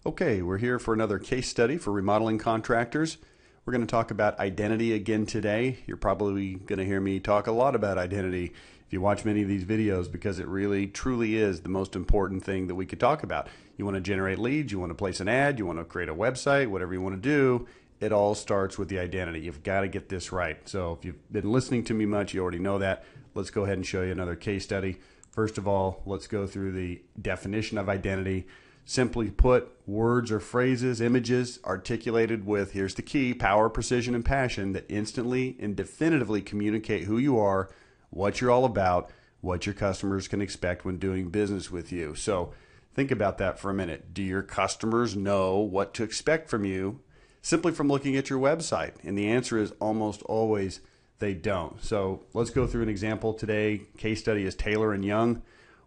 Okay, we're here for another case study for remodeling contractors. We're going to talk about identity again today. You're probably going to hear me talk a lot about identity if you watch many of these videos because it really truly is the most important thing that we could talk about. You want to generate leads, you want to place an ad, you want to create a website, whatever you want to do, it all starts with the identity. You've got to get this right. So if you've been listening to me much, you already know that. Let's go ahead and show you another case study. First of all, let's go through the definition of identity. Simply put, words or phrases, images articulated with, here's the key, power, precision, and passion that instantly and definitively communicate who you are, what you're all about, what your customers can expect when doing business with you. So think about that for a minute. Do your customers know what to expect from you simply from looking at your website? And the answer is almost always they don't. So let's go through an example today. Case study is Taylor and Young.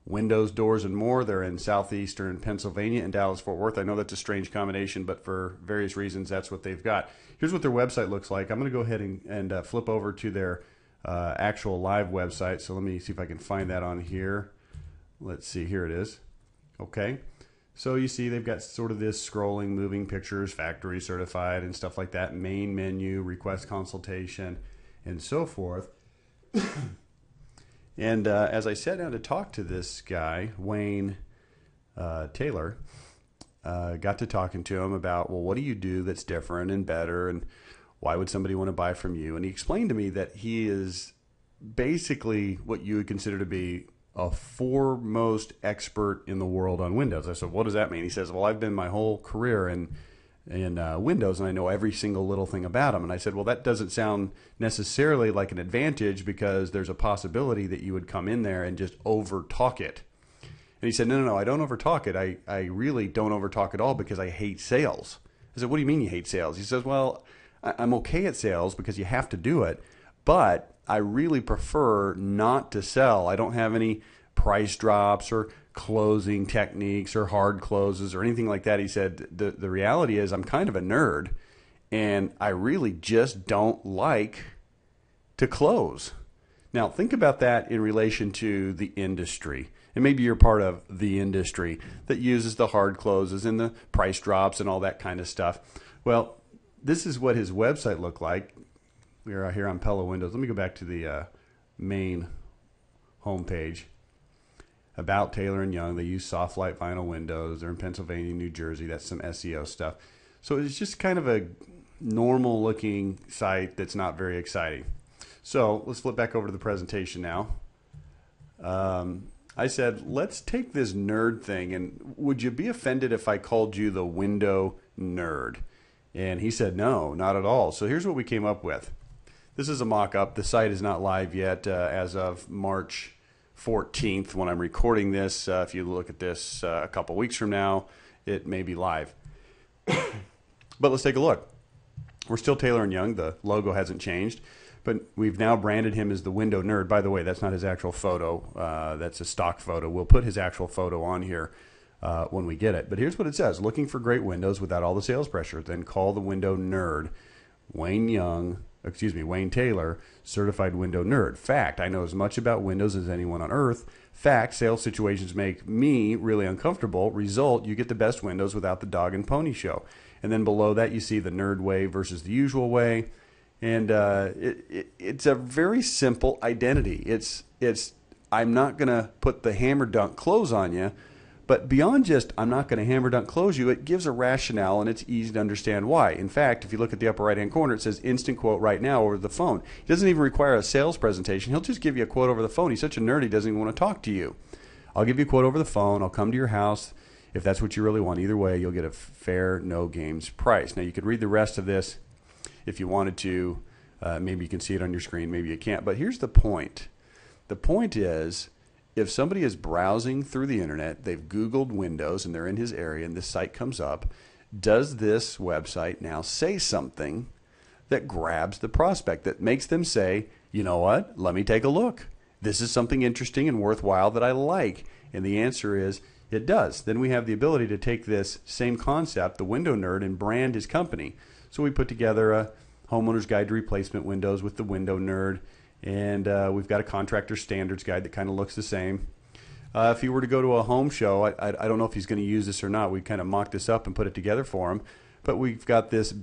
Windows, doors, and more. They're in southeastern Pennsylvania and Dallas-Fort Worth. I know that's a strange combination, but for various reasons, that's what they've got. Here's what their website looks like. I'm going to go ahead and flip over to their actual live website. So let me see if I can find that on here. Let's see. Here it is. Okay. So you see they've got sort of this scrolling, moving pictures, factory certified, and stuff like that. Main menu, request consultation, and so forth. And as I sat down to talk to this guy, Wayne Taylor, got to talking to him about, well, what do you do that's different and better, and why would somebody want to buy from you? And he explained to me that he is basically what you would consider to be a foremost expert in the world on Windows. I said, what does that mean? He says, well, I've been my whole career in Windows, and I know every single little thing about them. And I said, well, that doesn't sound necessarily like an advantage because there's a possibility that you would come in there and just over-talk it. And he said, no, I don't over-talk it. I really don't over-talk at all because I hate sales. I said, what do you mean you hate sales? He says, well, I'm okay at sales because you have to do it, but I really prefer not to sell. I don't have any price drops or closing techniques or hard closes or anything like that. He said, the reality is I'm kind of a nerd and I really just don't like to close. Now think about that in relation to the industry. And maybe you're part of the industry that uses the hard closes and the price drops and all that kind of stuff. Well, this is what his website looked like. We are here on Pella Windows. Let me go back to the main homepage. About Taylor and Young. They use soft light vinyl windows. They're in Pennsylvania, New Jersey. That's some SEO stuff. So it's just kind of a normal looking site that's not very exciting. So let's flip back over to the presentation now. I said, let's take this nerd thing, and would you be offended if I called you the window nerd? And he said, no, not at all. So here's what we came up with. This is a mock-up. The site is not live yet as of March 14th when I'm recording this. If you look at this a couple weeks from now, it may be live. But let's take a look. We're still Taylor and Young. The logo hasn't changed, but we've now branded him as the window nerd. By the way, that's not his actual photo. That's a stock photo. We'll put his actual photo on here when we get it. But here's what it says. Looking for great windows without all the sales pressure? Then call the window nerd. Wayne Taylor, certified window nerd. Fact, I know as much about windows as anyone on earth. Fact, sales situations make me really uncomfortable. Result, you get the best windows without the dog and pony show. And then below that, you see the nerd way versus the usual way. And it's a very simple identity. It's I'm not going to put the hammer dunk close on you. But beyond just, I'm not going to hammer dunk close you, it gives a rationale and it's easy to understand why. In fact, if you look at the upper right-hand corner, it says instant quote right now over the phone. He doesn't even require a sales presentation. He'll just give you a quote over the phone. He's such a nerd, he doesn't even want to talk to you. I'll give you a quote over the phone. I'll come to your house. If that's what you really want, either way, you'll get a fair, no games price. Now, you could read the rest of this if you wanted to. Maybe you can see it on your screen. Maybe you can't. But here's the point. The point is, if somebody is browsing through the internet, they've Googled Windows and they're in his area and this site comes up, does this website now say something that grabs the prospect, that makes them say, you know what, let me take a look. This is something interesting and worthwhile that I like. And the answer is, it does. Then we have the ability to take this same concept, the window nerd, and brand his company. So we put together a homeowner's guide to replacement windows with the window nerd. And we've got a contractor standards guide that kind of looks the same. If he were to go to a home show, I don't know if he's going to use this or not. We kind of mocked this up and put it together for him. But we've got this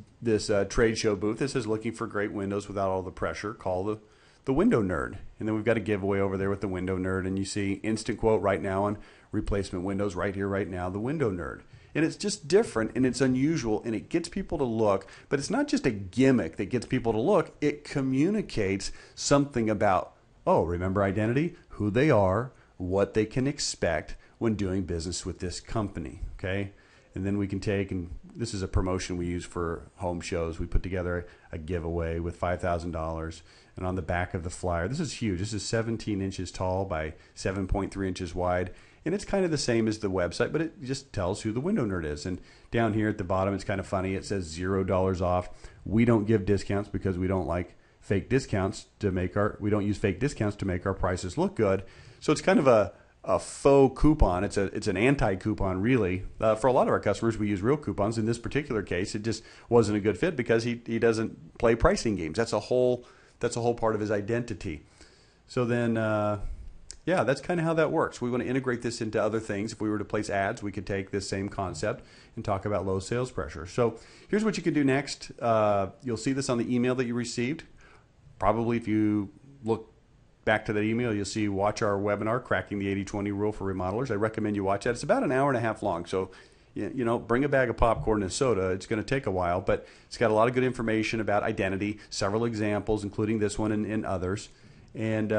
trade show booth that says looking for great windows without all the pressure. Call the window nerd. And then we've got a giveaway over there with the window nerd. And you see instant quote right now on replacement windows right here, right now, the window nerd. And it's just different and it's unusual and it gets people to look. But it's not just a gimmick that gets people to look. It communicates something about, oh, remember identity, who they are, what they can expect when doing business with this company, okay? And then we can take, and this is a promotion we use for home shows. We put together a giveaway with $5,000. And on the back of the flyer, this is huge. This is 17 inches tall by 7.3 inches wide. And it's kind of the same as the website, but it just tells who the window nerd is. And down here at the bottom, it's kind of funny. It says $0 off. We don't give discounts because we don't like fake discounts to make we don't use fake discounts to make our prices look good. So it's kind of a faux coupon. It's an anti-coupon, really. For a lot of our customers, we use real coupons. In this particular case, it just wasn't a good fit because he doesn't play pricing games. That's a whole part of his identity. So then, yeah, that's kind of how that works. We want to integrate this into other things. If we were to place ads, we could take this same concept and talk about low sales pressure. So here's what you can do next. You'll see this on the email that you received. Probably if you look back to that email, you'll see watch our webinar, Cracking the 80-20 Rule for Remodelers. I recommend you watch that. It's about an hour and a half long. So, you know, bring a bag of popcorn and soda. It's going to take a while, but it's got a lot of good information about identity, several examples, including this one and others. And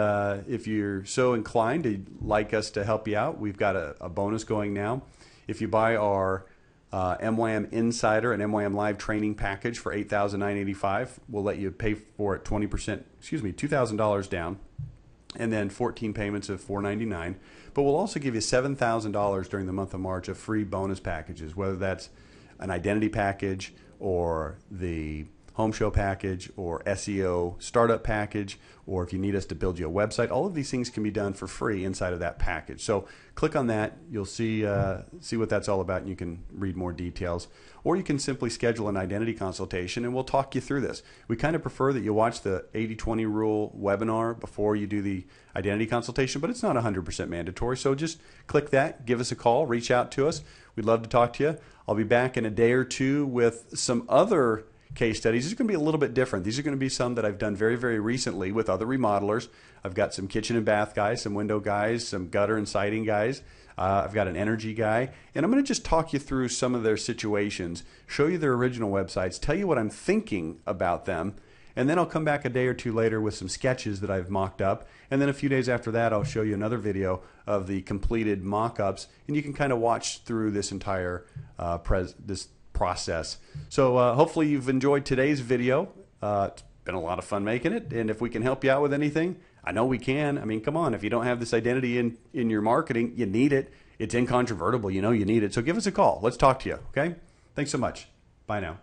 if you're so inclined to like us to help you out, we've got a bonus going now. If you buy our MYM Insider and MYM Live training package for $8,985, we'll let you pay for it $2,000 down, and then 14 payments of $499. But we'll also give you $7,000 during the month of March of free bonus packages, whether that's an identity package or the home show package or SEO startup package, or if you need us to build you a website. All of these things can be done for free inside of that package. So click on that. You'll see what that's all about, and you can read more details. Or you can simply schedule an identity consultation, and we'll talk you through this. We kind of prefer that you watch the 80-20 Rule webinar before you do the identity consultation, but it's not 100% mandatory. So just click that, give us a call, reach out to us. We'd love to talk to you. I'll be back in a day or two with some other case studies. These are going to be a little bit different. These are going to be some that I've done very, very recently with other remodelers. I've got some kitchen and bath guys, some window guys, some gutter and siding guys. I've got an energy guy. And I'm going to just talk you through some of their situations, show you their original websites, tell you what I'm thinking about them, and then I'll come back a day or two later with some sketches that I've mocked up. And then a few days after that, I'll show you another video of the completed mock-ups, and you can kind of watch through this entire this process. So hopefully you've enjoyed today's video. It's been a lot of fun making it, and if we can help you out with anything, I know we can. I mean, come on, if you don't have this identity in your marketing, you need it. It's incontrovertible. You know you need it. So give us a call. Let's talk to you, okay? Thanks so much. Bye now.